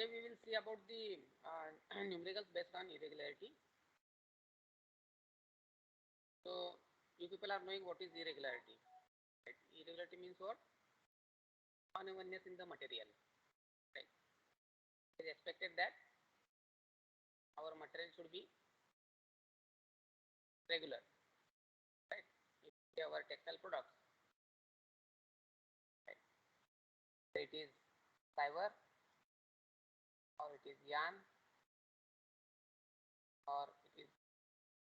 Today we will see about the numericals based on irregularity. So you people are knowing what is irregularity. Right? Irregularity means what? Unevenness in the material. Right? It is expected that our material should be regular. Right? If our textile products, right? So it is fiber or it is yarn or it is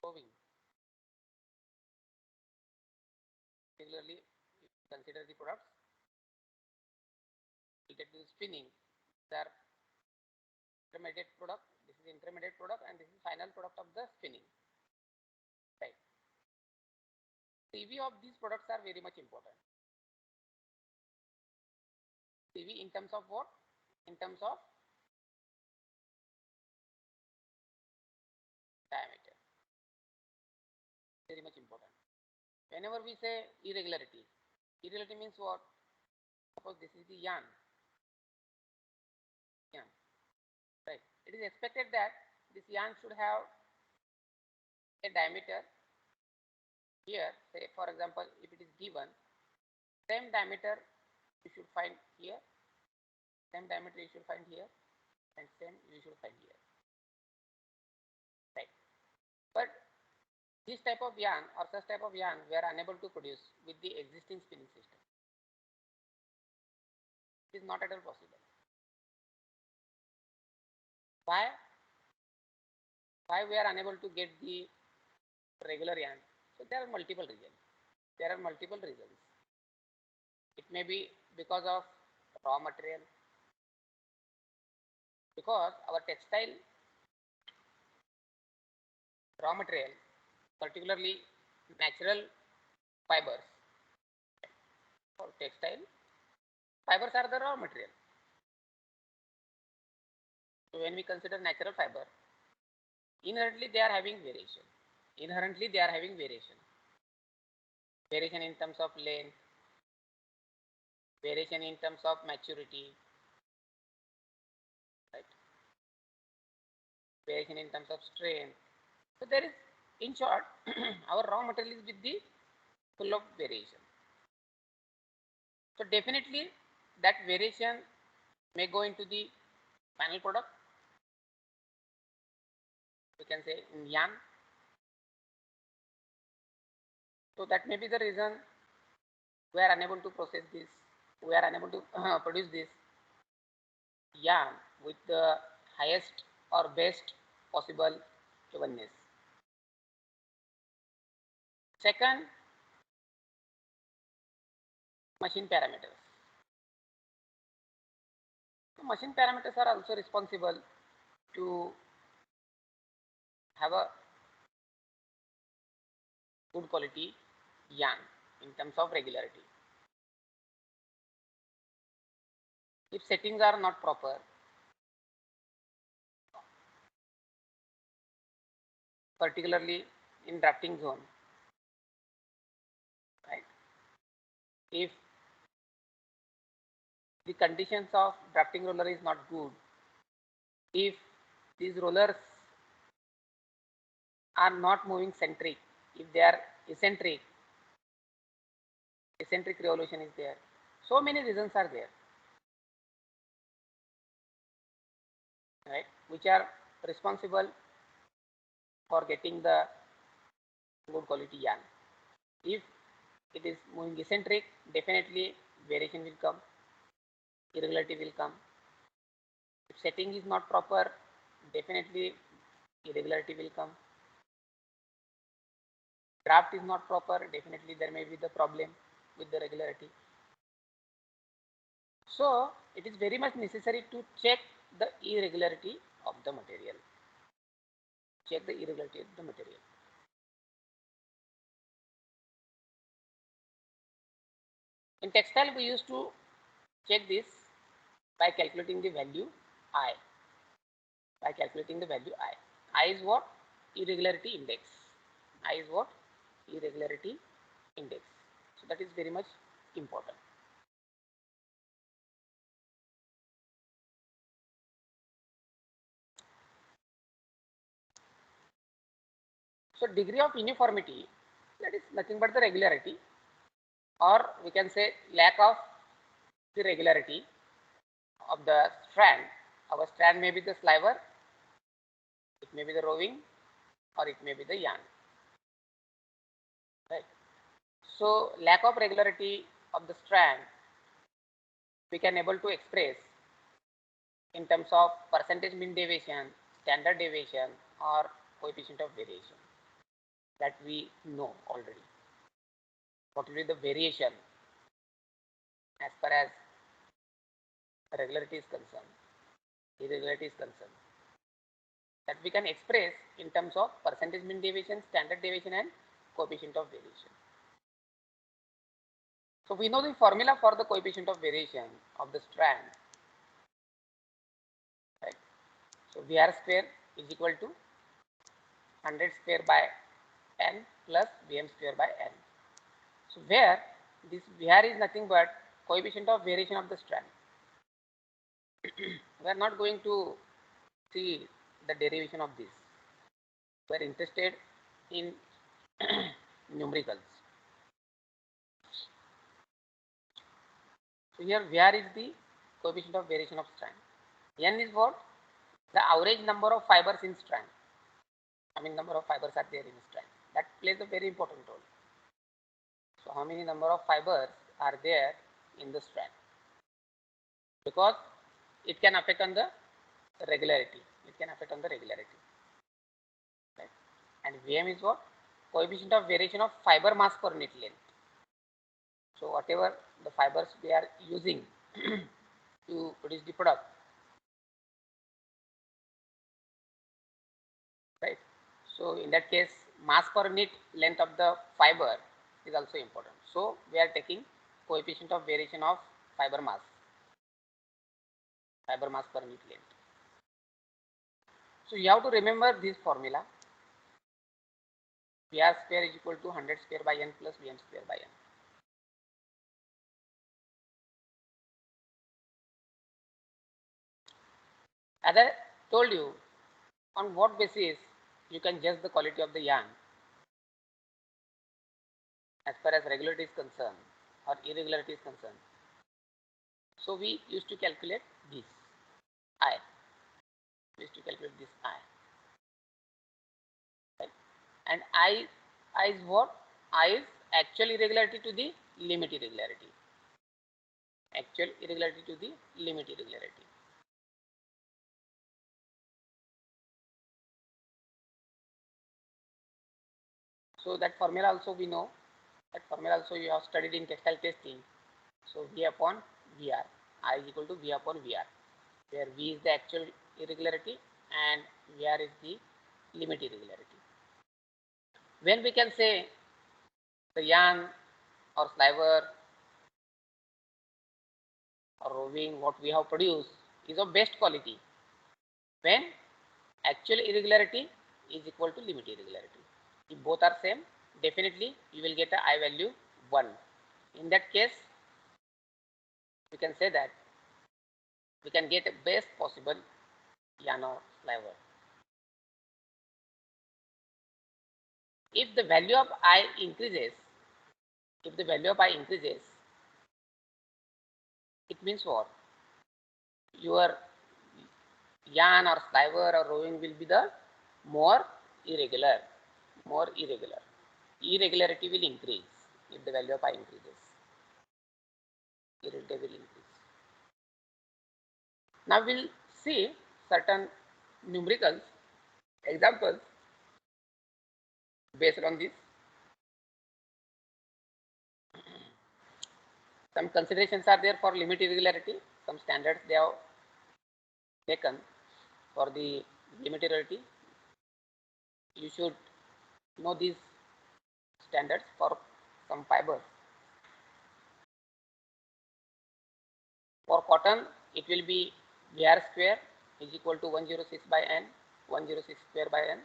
woving. Similarly, if you consider the products related to spinning, they are intermediate product. This is intermediate product and this is final product of the spinning. Right. CV of these products are very much important. CV in terms of what? In terms of diameter. Very much important. Whenever we say irregularity, irregularity means what? Suppose this is the yarn. Yarn. Right. It is expected that this yarn should have a diameter here. Say for example, if it is given, same diameter you should find here, same diameter you should find here, and same you should find here. Right. But this type of yarn or such type of yarn we are unable to produce with the existing spinning system. It is not at all possible. Why? Why we are unable to get the regular yarn? So there are multiple reasons. There are multiple reasons. It may be because of raw material, because our textile raw material, particularly natural fibers, for textile fibers are the raw material. So when we consider natural fiber, inherently they are having variation. Inherently they are having variation. Variation in terms of length, variation in terms of maturity, right? Variation in terms of strength. So there is, in short, our raw material is with the full of variation. So definitely that variation may go into the final product. We can say in yarn. So that may be the reason we are unable to process this. We are unable to produce this yarn with the highest or best possible evenness. Second, machine parameters. So machine parameters are also responsible to have a good quality yarn in terms of regularity. If settings are not proper, particularly in drafting zone, right? If the conditions of drafting roller is not good, if these rollers are not moving centric, if they are eccentric revolution is there. So many reasons are there, right, which are responsible for getting the good quality yarn. If it is moving eccentric, definitely variation will come, irregularity will come. If setting is not proper, definitely irregularity will come. Draft is not proper, definitely there may be the problem with the regularity. So it is very much necessary to check the irregularity of the material. Check the irregularity of the material. In textile, we used to check this by calculating the value I. By calculating the value I. I is what? Irregularity index. I is what? Irregularity index. So that is very much important. So degree of uniformity, that is nothing but the regularity, or we can say lack of the regularity of the strand. Our strand may be the sliver, it may be the roving, or it may be the yarn. Right. So lack of regularity of the strand we can able to express in terms of percentage mean deviation, standard deviation, or coefficient of variation that we know already. What will be the variation as far as regularity is concerned, irregularity is concerned, that we can express in terms of percentage mean deviation, standard deviation, and coefficient of variation. So we know the formula for the coefficient of variation of the strand, right? So VR square is equal to 100 square by n plus Vm square by n. So where this VR is nothing but coefficient of variation of the strand. We are not going to see the derivation of this. We are interested in numericals. So here VR is the coefficient of variation of strand. N is what? The average number of fibers in strand. I mean number of fibers are there in strand. That plays a very important role. So how many number of fibers are there in the strand? Because it can affect on the regularity. It can affect on the regularity. Right? And Vm is what? Coefficient of variation of fiber mass per unit length. So whatever the fibers we are using to produce the product, right? So in that case, mass per unit length of the fiber is also important. So we are taking coefficient of variation of fiber mass per unit length. So you have to remember this formula. VR square is equal to 100 square by n plus Vm square by n. As I told you, on what basis you can judge the quality of the yarn as far as regularity is concerned or irregularity is concerned. So we used to calculate this I. We used to calculate this I. Right? And I is what? I is actual irregularity to the limit irregularity. Actual irregularity to the limit irregularity. So that formula also we know. That formula also you have studied in textile testing. So V upon VR. I is equal to V upon VR. Where V is the actual irregularity and VR is the limit irregularity. When we can say the yarn or sliver or roving what we have produced is of best quality when actual irregularity is equal to limit irregularity. If both are same, definitely you will get a I value 1. In that case, we can say that we can get a best possible yarn or sliver. If the value of I increases, it means what? Your yarn or sliver or roving will be the more irregular. Irregularity will increase if the value of I increases. Irregularity will increase. Now we'll see certain numericals examples based on this. Some considerations are there for limit irregularity. Some standards they have taken for the limit irregularity. You should know these standards for some fibers. For cotton, it will be VR square is equal to 106 by n, 106 square by n.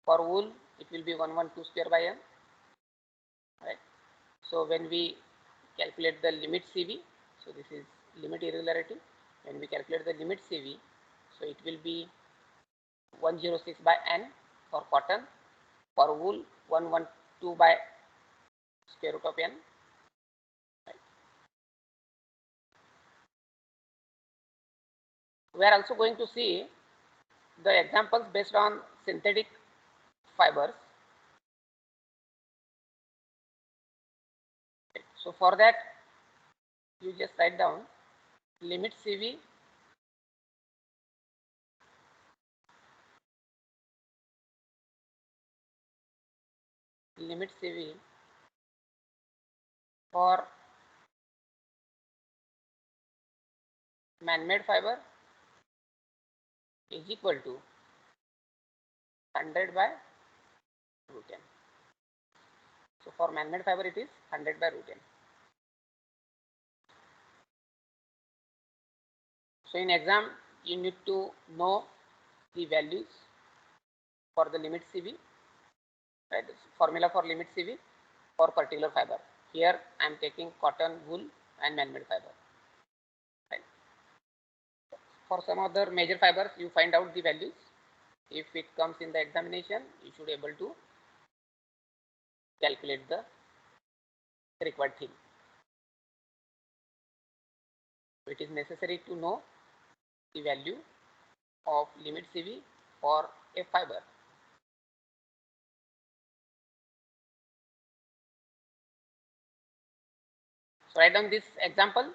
For wool, it will be 112 square by n. Right. So when we calculate the limit CV, so this is limit irregularity. When we calculate the limit CV, so it will be 106 by n for cotton For wool 112 by square root of n. Right. We are also going to see the examples based on synthetic fibers. Right. So for that you just write down limit CV for man-made fiber is equal to 100 by root n. So for man-made fiber it is 100 by root n. So in exam you need to know the values for the limit CV, right? Formula for limit CV for particular fiber. Here I am taking cotton, wool and man-made fiber. Right? For some other major fibers you find out the values. If it comes in the examination you should be able to calculate the required thing. It is necessary to know the value of limit CV for a fiber. So write down this example.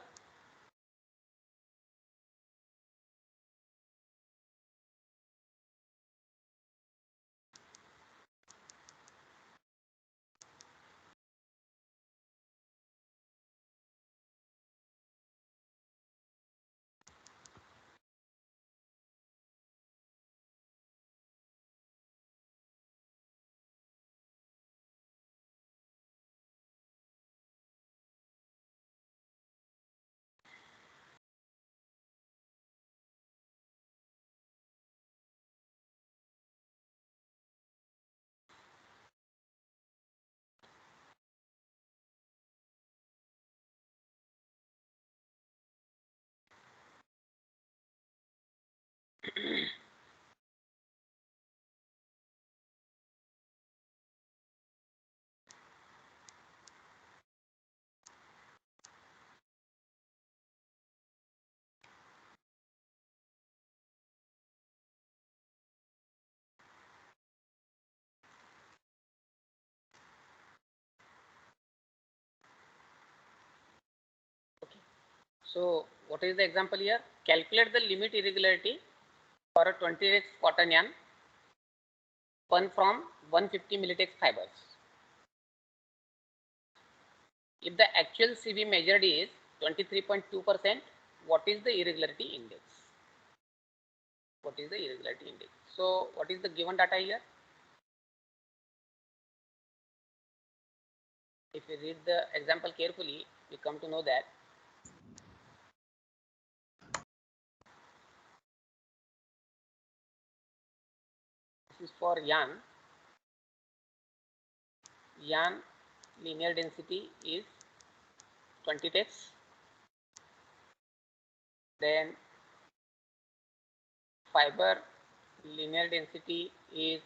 Okay. So what is the example here? Calculate the limit irregularity for a 20x cotton yarn spun from 150 millitex fibers. If the actual CV measured is 23.2%, what is the irregularity index? What is the irregularity index? So what is the given data here? If we read the example carefully, we come to know that this is for yarn linear density is 20 tex, then fiber linear density is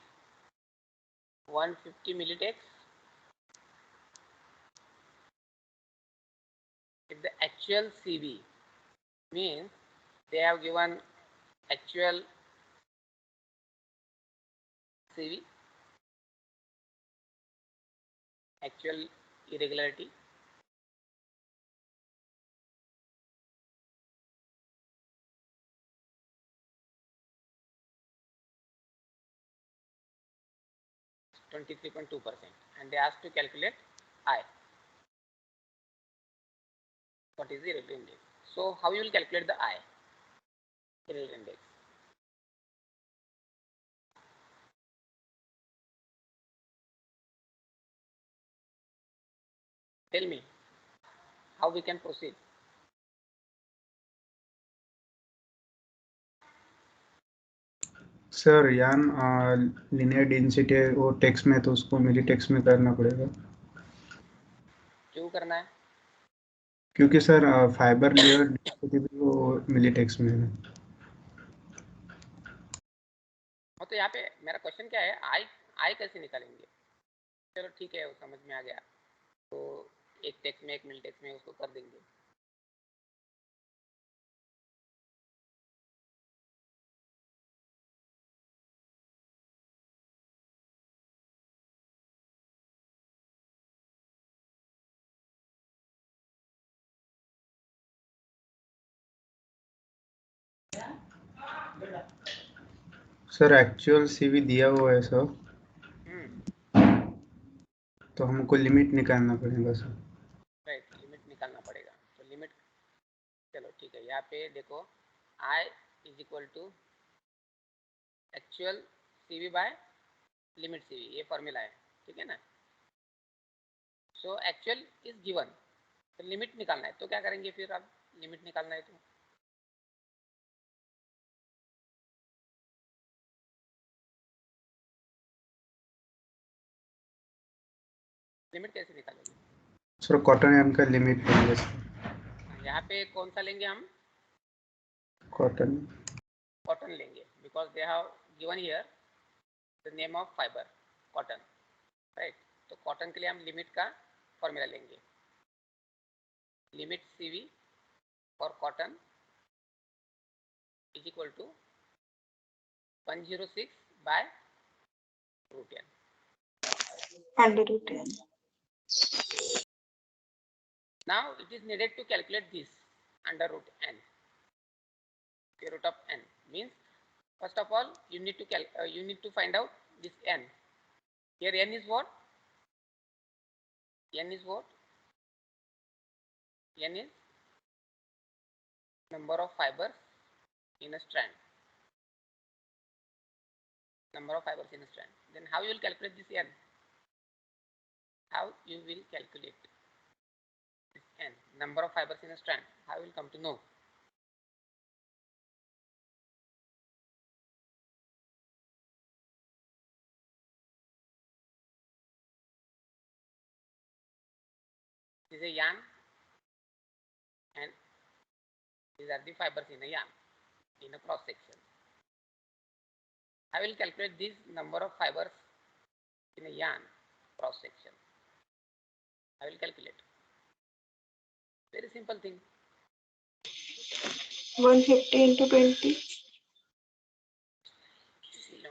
150 millitex. If the actual CV means they have given actual CV, actual irregularity, % 23.2%, and they asked to calculate I. What is the irregularity index? So how you will calculate the I irregularity index? Tell me how we can proceed. Sir यान linear density है वो text में, तो उसको मिली text में करना पड़ेगा। क्यों करना है? क्योंकि सर फाइबर लेयर डेंसिटी भी वो मिली टेक्स्ट में है। तो यहाँ पे मेरा क्वेश्चन क्या है, आई आई कैसे निकालेंगे? चलो ठीक है, वो समझ में आ गया। तो एक टेक्स्ट में, एक मिल टेक्स्ट में उसको कर देंगे। सर एक्चुअल सीवी दिया हुआ है सर, तो हमको लिमिट निकालना पड़ेगा सर। राइट, लिमिट निकालना पड़ेगा। तो लिमिट, चलो ठीक है, यहाँ पे देखो I is equal to actual CV by limit CV, ये फॉर्मूला है, ठीक है ना। सो एक्चुअल इज गिवन, तो लिमिट निकालना है, तो क्या करेंगे फिर? आप लिमिट निकालना है तो लिमिट कैसे निकालेंगे? सर कॉटन एम का लिमिट लेंगे सर। यहाँ पे कौन सा लेंगे हम? कॉटन। कॉटन लेंगे, because they have given here the name of fibre cotton, right. तो कॉटन के लिए हम लिमिट का फॉर्मूला लेंगे, limit CV for cotton is equal to 106 by root n, under root n. now it is needed to calculate this under root n. Square root of n means, first of all you need to find out this n. Here n is what? N is what? N is number of fibers in a strand. Number of fibers in a strand. Then how you will calculate this n? How you will calculate this n? Number of fibers in a strand. How you will come to know? This is a yarn and these are the fibers in a yarn in a cross section. I will calculate this number of fibers in a yarn cross section. I will calculate. Very simple thing. 150 into 20. No.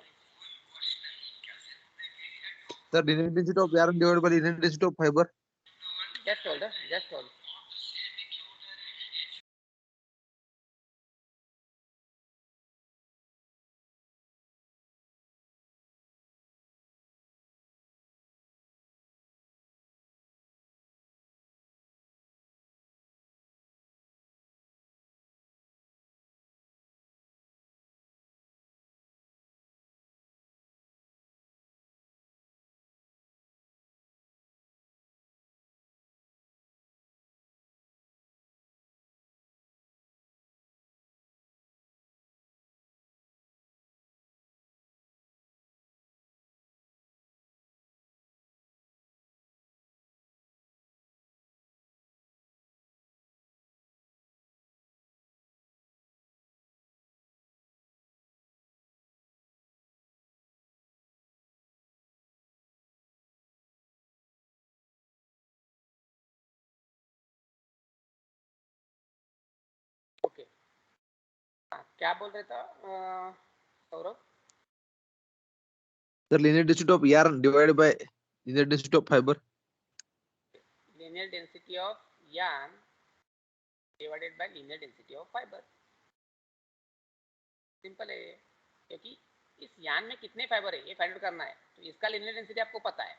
The linear density of yarn divided by the linear density of fiber. Just hold. Just hold. Okay. क्या बोल रहे था Saurabh? The linear density of yarn divided by linear density of fiber. Linear density of yarn divided by linear density of fiber. Simple है, क्योंकि इस यान में कितने फाइबर है ये फाइंड आउट करना है, तो इसका लिनियर डेंसिटी आपको पता है,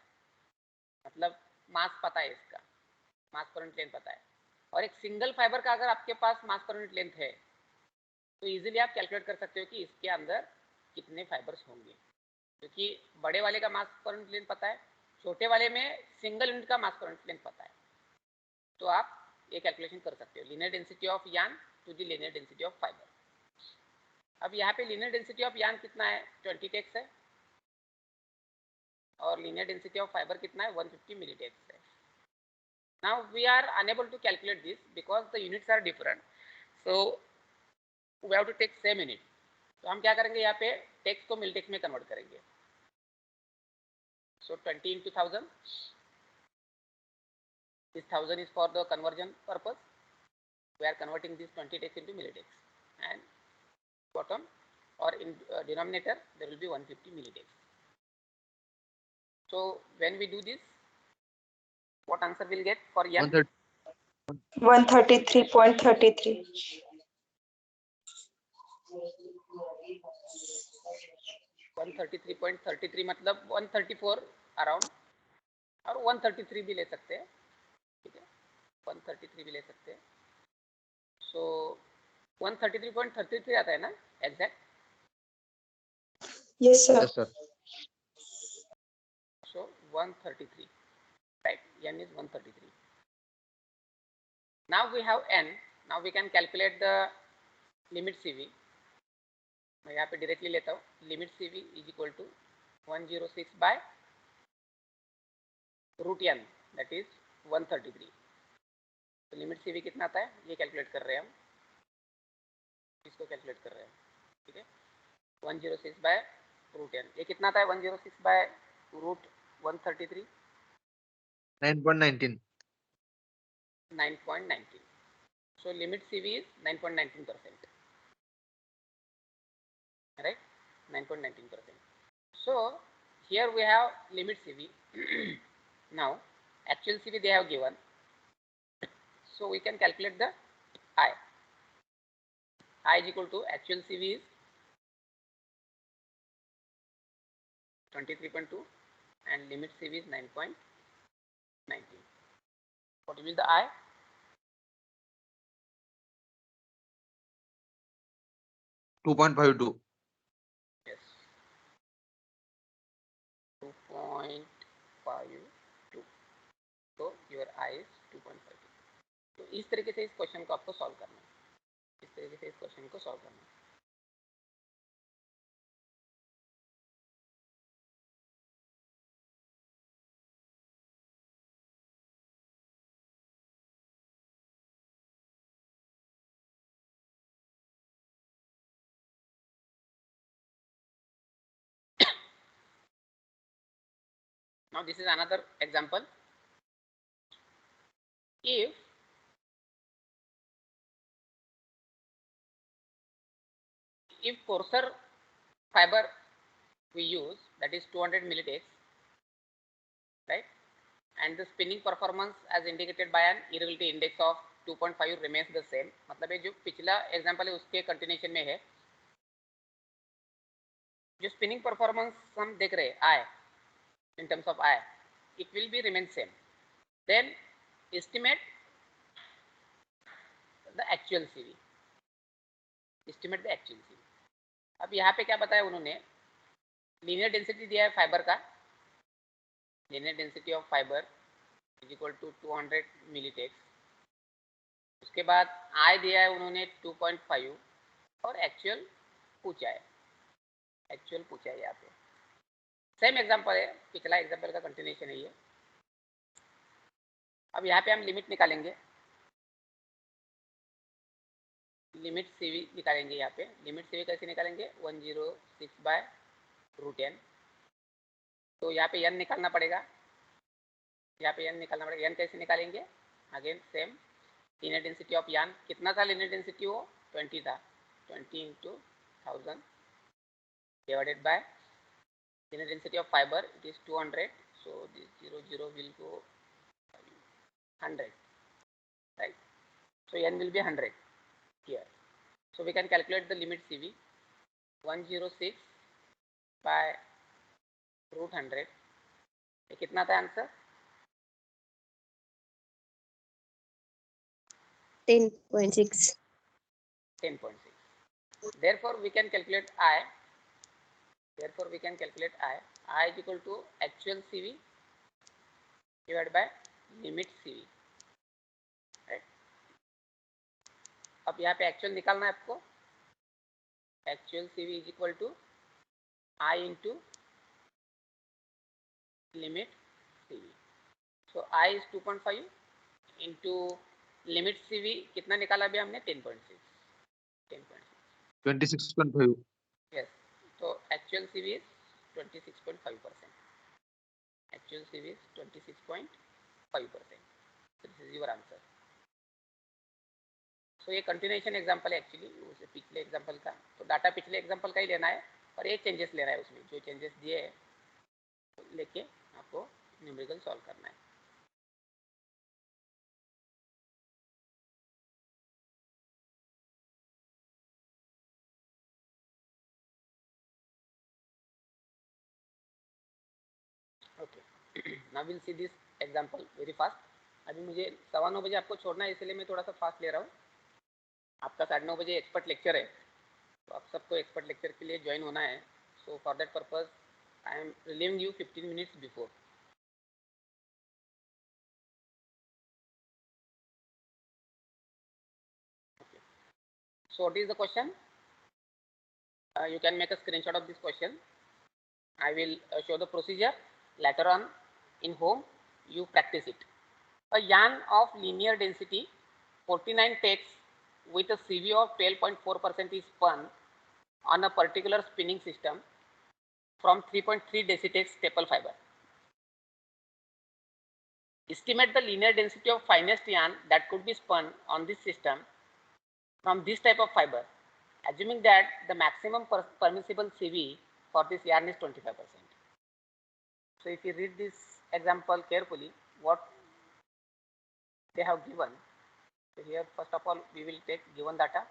मतलब मास पता है, इसका मास पर यूनिट लेंथ पता है। और एक सिंगल फाइबर का अगर आपके पास मास पर यूनिट लेंथ है तो इजीली आप कैलकुलेट कर सकते हो कि इसके अंदर कितने फाइबर्स होंगे, क्योंकि बड़े वाले का मास पर यूनिट लेंथ पता है, छोटे वाले में सिंगल यूनिट का मास पर यूनिट लेंथ पता है, तो आप ये कैलकुलेशन कर सकते हो, linear density of yarn to the linear density of fibre. अब यहाँ पे लिनियर डेंसिटी ऑफ यान कितना है? 20 टेक्स है, और लिनियर डेंसिटी ऑफ फाइबर कितना है? 150 मिली टेक्स है। Now we are unable to calculate this because the units are different, so we have to take same unit. तो हम क्या करेंगे, यहाँ पे टेक्स को मिल टेक्स में कन्वर्ट करेंगे। So 20 into 1000. This 1000 is for the conversion purpose. We are converting this 20 takes into millitakes, and bottom or in denominator there will be 150 millitakes. So when we do this, what answer we'll get for n? 133.33. 133.33 मतलब 134 around, और 133 भी ले सकते हैं, ठीक है, 133 भी ले सकते हैं. सो 133.33 आता है ना exact? Yes, sir. Yes, sir. So 133, right? N is 133. Now we have n. Now we can calculate the limit CV. मैं यहाँ पे डायरेक्टली लेता हूँ. Limit CV is equal to 106 by root n, that is 133. तो limit CV कितना आता है ये कैलकुलेट कर रहे हैं हम, इसको कैलकुलेट कर रहे हैं, ठीक है. 106 बाय रूट n, ये कितना आता है 106 by root 133? 9.19. 9.19. So limit CV is 9.19%. Right? 9.19%. So here we have limit CV. Now actual CV they have given. So we can calculate the I. I is equal to actual CV is 23.2 and limit CV is 9.19. What will be the I? $2.52. Yes. 2.52. So your I is 2.52. तो इस तरीके से इस question को आपको solve करना है, इस तरीके से इस क्वेश्चन को सॉल्व करना है. Now this is another example. If coarser fiber we use, that is 200 millitakes, right, and the spinning performance as indicated by an irritability index of 2.5 remains the same. मतलब ये जो पिछला एग्जांपल है उसके continuation में है. जो स्पिनिंग परफॉर्मेंस हम देख रहे हैं I, in terms of I, it will be remain same. Then estimate the actual CV. Estimate the actual CV. अब यहाँ पे क्या बताया उन्होंने, लीनियर डेंसिटी दिया है फाइबर का, linear density of fibre is equal to 200 millitex. उसके बाद आई दिया है उन्होंने 2.5 और एक्चुअल पूछा है, एक्चुअल पूछा है. यहाँ पे सेम एग्जांपल है, पिछला एग्जांपल का कंटिन्यूएशन है ये. अब यहाँ पे हम लिमिट निकालेंगे, लिमिट CV निकालेंगे. यहाँ पे लिमिट CV कैसे निकालेंगे, 106 बाय रूट n. तो यहाँ पे n निकालना पड़ेगा, यहाँ पे n निकालना पड़ेगा. n कैसे निकालेंगे, again same, linear density of n कितना था, लीनियर डेंसिटी वो 20 था, 20 into 1000 divided by linear density of fibre it is 200. so this 0 will go 100, right? So n will be 100 here. So we can calculate the limit CV, 106 by root 100. ये कितना था answer, 10.6. 10.6. Therefore we can calculate I. Therefore we can calculate I is equal to actual CV divided by limit CV, right? अब यहाँ पे actual निकालना है आपको. Actual CV is equal to I into limit CV. So I is 2.5 into limit CV कितना निकाला अभी हमने, 10.6. 26.5. यस. तो actual CV is 26.5%. Actual CV is 26.5%. So this is your answer. So ये कंटिन्यूएशन एग्जांपल है एक्चुअली उसे पिछले example का, तो डाटा पिछले एग्जांपल का ही लेना है और ये चेंजेस लेना है, उसमें जो चेंजेस दिए हैं तो लेके आपको न्यूमेरिकल सॉल्व करना है. Okay, now will see this example very fast. अभी मुझे 9:15 बजे आपको छोड़ना है, इसलिए मैं थोड़ा सा फास्ट ले रहा हूँ. आपका 9:30 बजे एक्सपर्ट लेक्चर है, तो आप सबको एक्सपर्ट लेक्चर के लिए ज्वाइन होना है. So for that purpose I am relieving you 15 minutes before. So what is the question? You can make a screenshot of this question. I will show the procedure later on in home. You practice it. A yarn of linear density 49 takes with a CV of 12.4% is spun on a particular spinning system from 3.3 decitakes staple fiber. Estimate the linear density of finest yarn that could be spun on this system from this type of fiber, assuming that the maximum permissible CV for this yarn is 25%. So if you read this example carefully, what they have given, so here first of all we will take given data.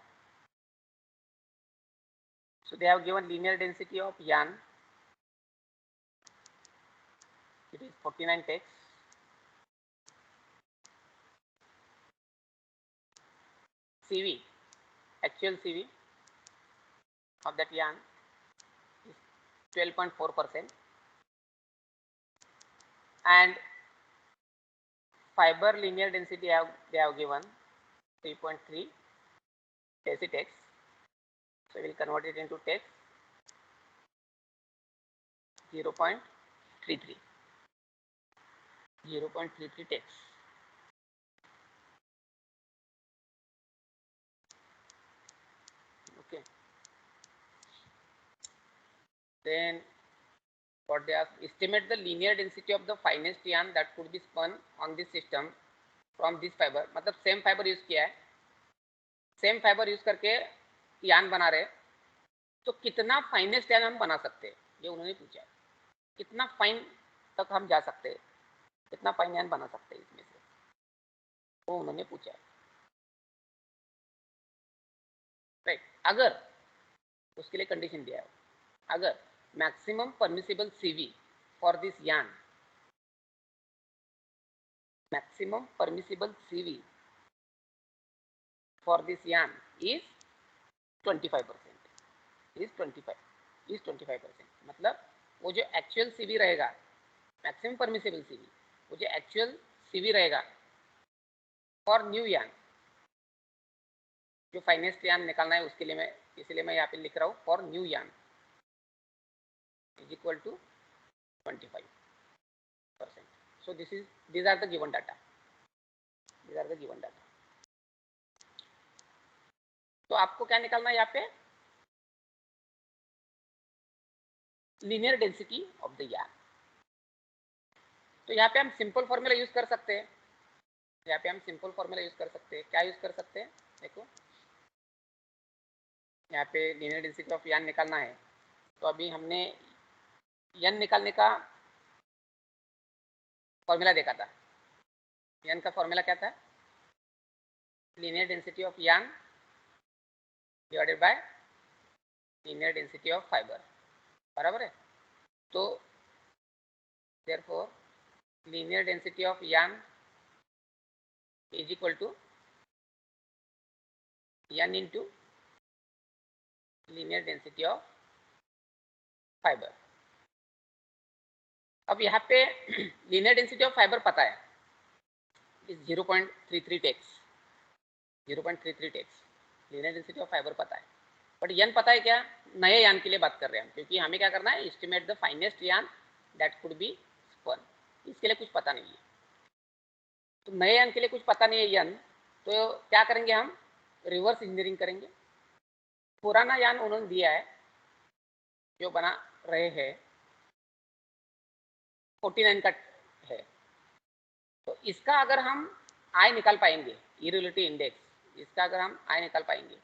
So they have given linear density of yarn, it is 49 takes. CV, actual CV of that yarn is 12.4%, and fiber linear density they have given 3.3 decitakes. So we will convert it into takes, 0.33 takes. Okay. Then what they ask, estimate the linear density of the finest yarn that could be spun on this system from this fiber. मतलब same fibre use किया है, same fibre use करके यान बना रहे, तो कितना finest यान हम बना सकते हैं ये उन्होंने पूछा है. कितना फाइन तक हम जा सकते हैं, कितना फाइन यान बना सकते हैं इसमें से, वो उन्होंने पूछा है. राइट, अगर उसके लिए कंडीशन दिया है, अगर maximum permissible CV for this यान, maximum permissible CV for this yarn is 25%, is 25%. मतलब वो जो एक्चुअल CV रहेगा, मैक्सिमम परमिसिबल CV, वो जो एक्चुअल CV रहेगा फॉर न्यू यान, जो फाइनेस्ट यान निकालना है उसके लिए मैं, इसलिए मैं यहाँ पे लिख रहा हूँ for new yarn is equal to 25%. So these are the given data. These are the given data. तो आपको क्या निकालना है यहाँ पे, लीनियर डेंसिटी ऑफ द यार्न. तो यहाँ पे हम सिंपल फॉर्मूला यूज कर सकते हैं, यहाँ पे हम सिंपल फॉर्मूला यूज कर सकते हैं. क्या यूज कर सकते हैं, देखो यहाँ पे लीनियर डेंसिटी ऑफ यार्न निकालना है, तो अभी हमने यन निकालने का फॉर्मूला देखा था. यन का फॉर्मूला क्या था, linear density of yarn divided by linear density of fibre, बराबर है. तो therefore linear density of yarn is equal to n into linear density of fibre. अब यहाँ पे लीनियर डेंसिटी ऑफ फाइबर पता है, is 0.33 tex, 0.33 tex linear density of fibre पता है. बट यन पता है क्या, नए यान के लिए बात कर रहे हैं हम, क्योंकि हमें क्या करना है, एस्टिमेट द फाइनेस्ट यान दैट कुड बी स्पन. इसके लिए कुछ पता नहीं है, तो नए यान के लिए कुछ पता नहीं है यन, तो क्या करेंगे हम, रिवर्स इंजीनियरिंग करेंगे. पुराना यान उन्होंने दिया है जो बना रहे हैं, 49 का है। तो इसका अगर हम आई निकाल पाएंगे, इरेगुलरिटी इंडेक्स, इसका अगर हम आई निकाल पाएंगे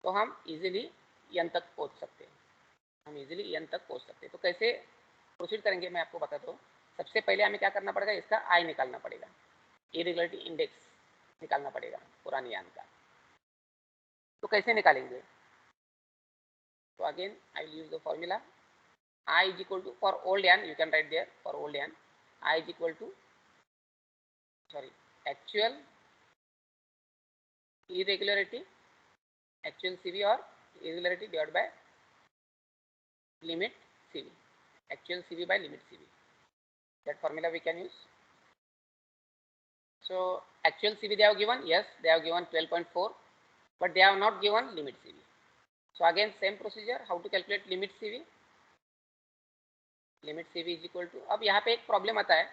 तो हम इजीली एन तक पहुंच सकते हैं, हम इजीली एन तक पहुंच सकते हैं। तो कैसे प्रोसीड करेंगे मैं आपको बताता हूँ। सबसे पहले हमें क्या करना पड़ेगा, इसका आई निकालना पड़ेगा, इरेगुलरिटी इंडेक्स निकालना पड़ेगा पुरानी यान का। तो कैसे निकालेंगे, तो again I will use the formula I is equal to, for old n you can write there, for old n I is equal to, sorry, actual irregularity, actual CV or irregularity divided by limit CV, actual CV by limit CV. That formula we can use. So actual CV they have given, yes, they have given 12.4, but they have not given limit CV. So again same procedure, how to calculate limit CV. Limit CV is equal to, अब यहाँ पे एक problem आता है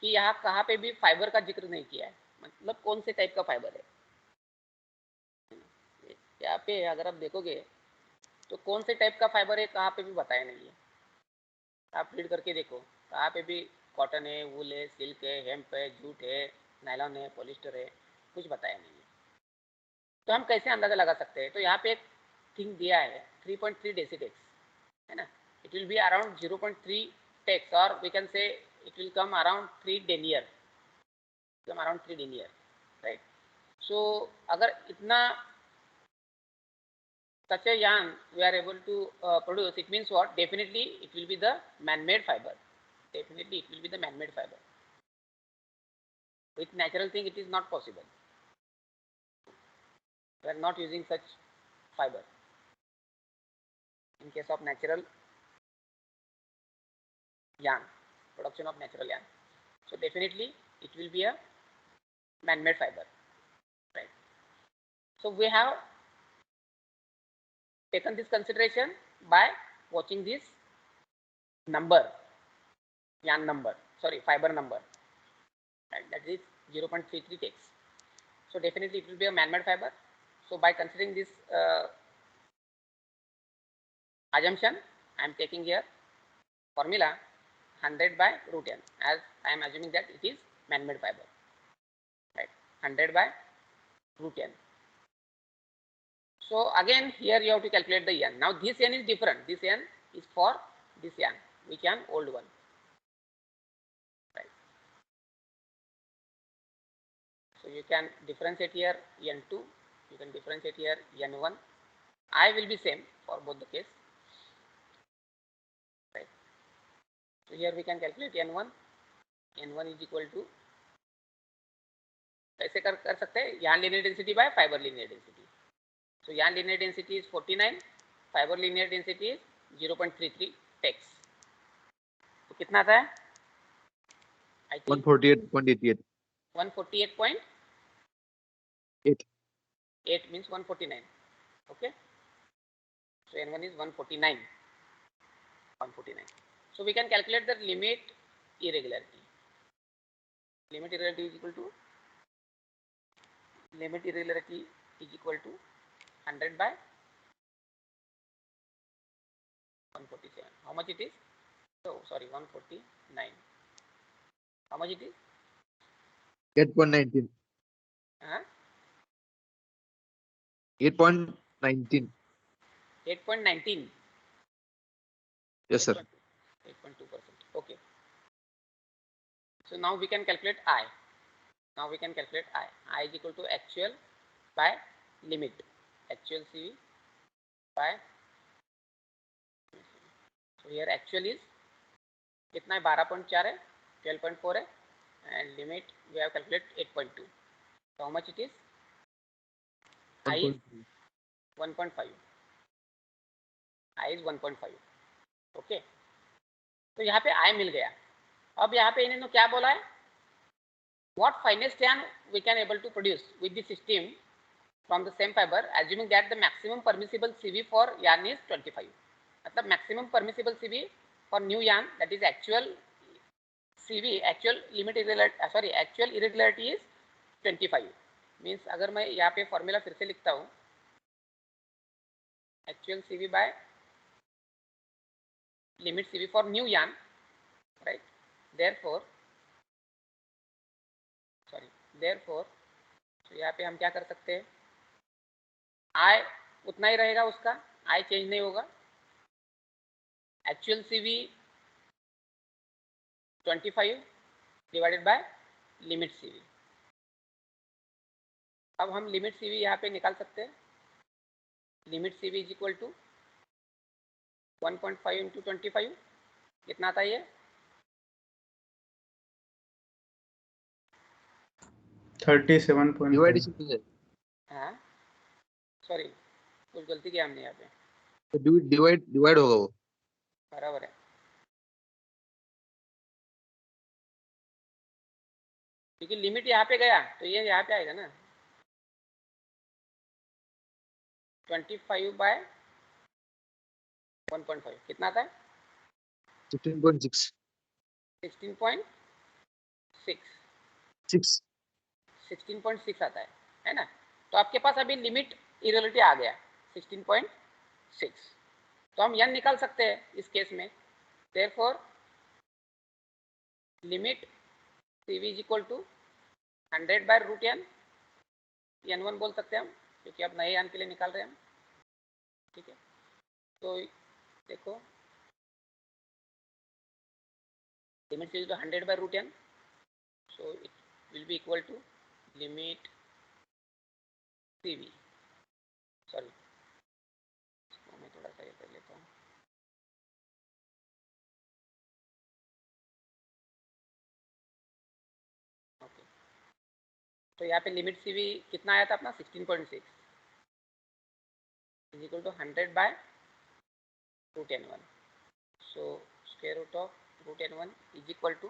कि यहाँ कहाँ पे भी फाइबर का जिक्र नहीं किया है, मतलब कौन से टाइप का फाइबर है। यहाँ पे अगर आप देखोगे तो कौन से टाइप का फाइबर है कहाँ पे भी बताया नहीं है। आप रीड करके देखो, कहाँ पे भी कॉटन है, वूल है, सिल्क है, हेम्प है, जूट है, नायलॉन है, पॉलिस्टर है, कुछ बताया नहीं है। तो हम कैसे अंदाजा लगा सकते हैं, तो यहाँ पे एक थिंग दिया है 3.3 डेसीटेक्स है ना, it will be around 0.3 tex, or we can say it will come around 3 denier, right? So अगर इतना such a yarn we are able to produce, it means what, definitely it will be the man-made fiber, definitely it will be the man-made fiber. With natural thing it is not possible, we are not using such fiber in case of natural yarn, production of natural yarn. So definitely it will be a man-made fiber, right? So we have taken this consideration by watching this number, yarn number, sorry, fiber number, right? That is 0.33 tex. So definitely it will be a man-made fiber. So by considering this assumption, I am taking here formula 100 by root n, as I am assuming that it is man-made fiber, right? 100 by root n. So again here you have to calculate the n. Now this n is different, this n is for this n, which n, old one, right? So you can differentiate here n2, you can differentiate here n1. I will be same for both the case, right? So here we can calculate n1, n1 is equal to, कैसे कर सकते हैं, yarn linear density by fiber linear density. So yarn linear density is 49, fiber linear density is 0.33 tex. तो कितना था, I think 148.88. 148.8 means 149. Okay, so n1 is 149. So we can calculate the limit irregularity. Limit irregularity is equal to 100 by 147. How much it is? So sorry, 149. How much it is? 8.19. 8.19. 8.19. Yes, sir. 8.2%. Okay. So now we can calculate I. I is equal to actual by limit. Actual CV by. So here actual is कितना है, 12.4 है, 12.4 है, and limit we have calculated 8.2. So how much it is? I is 1.5. I is 1.5. Okay. तो यहाँ पे I मिल गया. अब यहाँ पे इन्होंने क्या बोला है, what finest yarn we can able to produce with the system from the same fiber, assuming that the maximum permissible CV for yarn is 25. मतलब maximum permissible CV for new yarn, that is actual CV, actual limit irregularity, sorry, actual irregularity is 25. Means अगर मैं यहाँ पे formula फिर से लिखता हूँ, actual CV by limit CV for new yarn, right? therefore तो यहाँ पे हम क्या कर सकते हैं, I उतना ही रहेगा, उसका I चेंज नहीं होगा, actual CV 25 divided by limit CV। अब हम लिमिट CV यहाँ पे निकाल सकते हैं, limit CV is equal to 1.5 into 25, कितना आता है ये 37.5। डिवाइडेशन है हाँ सॉरी कुछ गलती किया हमने यहाँ पे, तो डिवाइड होगा वो। बराबर है, क्योंकि लिमिट यहाँ पे गया तो ये यहाँ पे आएगा ना, 25 बाय 1.5 कितना आता है 16.6 16.6 आता है ना। तो आपके पास अभी लिमिट इरेलेटिव आ गया 16.6, तो हम n निकाल सकते हैं इस केस में, therefore limit CV is equal to 100 by root n, n1 बोल सकते हैं हम क्योंकि अब नए n के लिए निकाल रहे हैं हम, ठीक है। तो देखो लिमिट CV तो 100 by root n, so it will be equal to limit CV, sorry मैं थोड़ा सा ये कर लेता हूँ, ओके। तो यहाँ पे लिमिट CV कितना आया था अपना 16.6 is equal to 100 by root n1, so square root of root n1 is equal to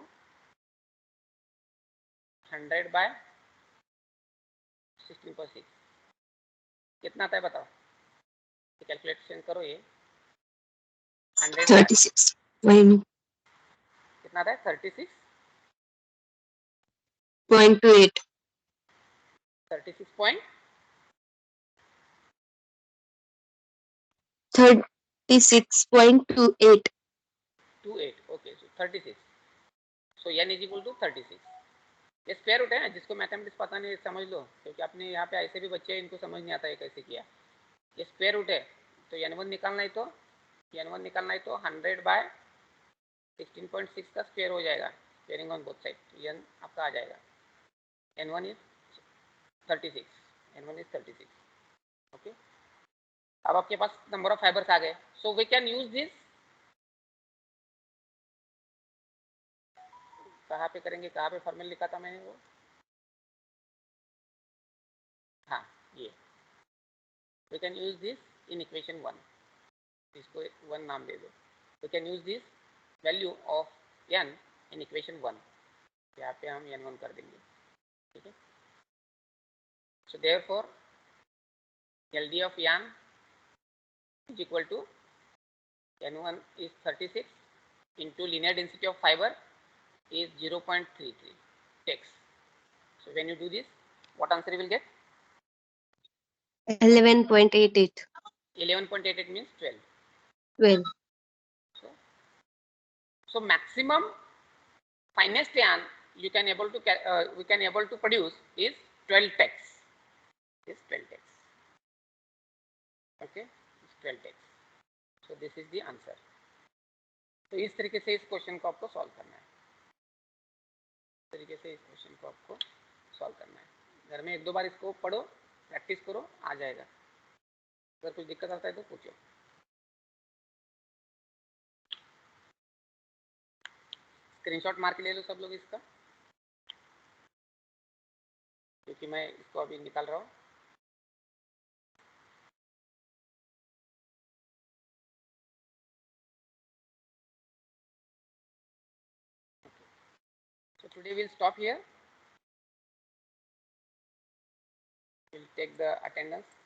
100 by 16.6, कितना आता है बताओ, कैलकुलेशन करो ये 100 बाय 36. Point कितना आता है 36.28 36.28. Okay, so 36, so n is equal to 36, ये स्क्वायर रूट है ना, जिसको मैथमेटिक्स पता नहीं समझ लो, क्योंकि आपने यहाँ पे ऐसे भी बच्चे इनको समझ नहीं आता है कैसे किया, ये स्क्वायर रूट है, तो n1 निकालना है तो 100 बाय 16.6 का स्क्वायर हो जाएगा, स्क्वेयरिंग ऑन बोथ साइड, तो n आपका आ जाएगा, n1 इज 36, ओके। अब आपके पास नंबर ऑफ फाइबर्स आ गए, so we can use this, कहाँ पे करेंगे, कहाँ पे फॉर्मूला लिखा था मैंने वो, हाँ ये we can use this in equation 1, इसको 1 नाम दे दो, we can use this value of n in equation 1, यहाँ पे हम n1 कर देंगे, ठीक है। So therefore LD of n is equal to n1 is 36 into linear density of fiber is 0.33 takes. So when you do this, what answer you will get? 11.88. 11.88 means 12. 12. So maximum finest n you can able to we can able to produce is 12 takes. Is 12 takes. Okay, it's 12 takes. So this is the answer. तो इस तरीके से इस question को आपको solve करना है, इस तरीके से इस क्वेश्चन को आपको सॉल्व करना है, घर में 1-2 बार इसको पढ़ो, प्रैक्टिस करो, आ जाएगा, अगर कुछ दिक्कत आता है तो पूछो। स्क्रीनशॉट मार के ले लो सब लोग इसका, क्योंकि मैं इसको अभी निकाल रहा हूँ। So today we'll stop here. We'll take the attendance.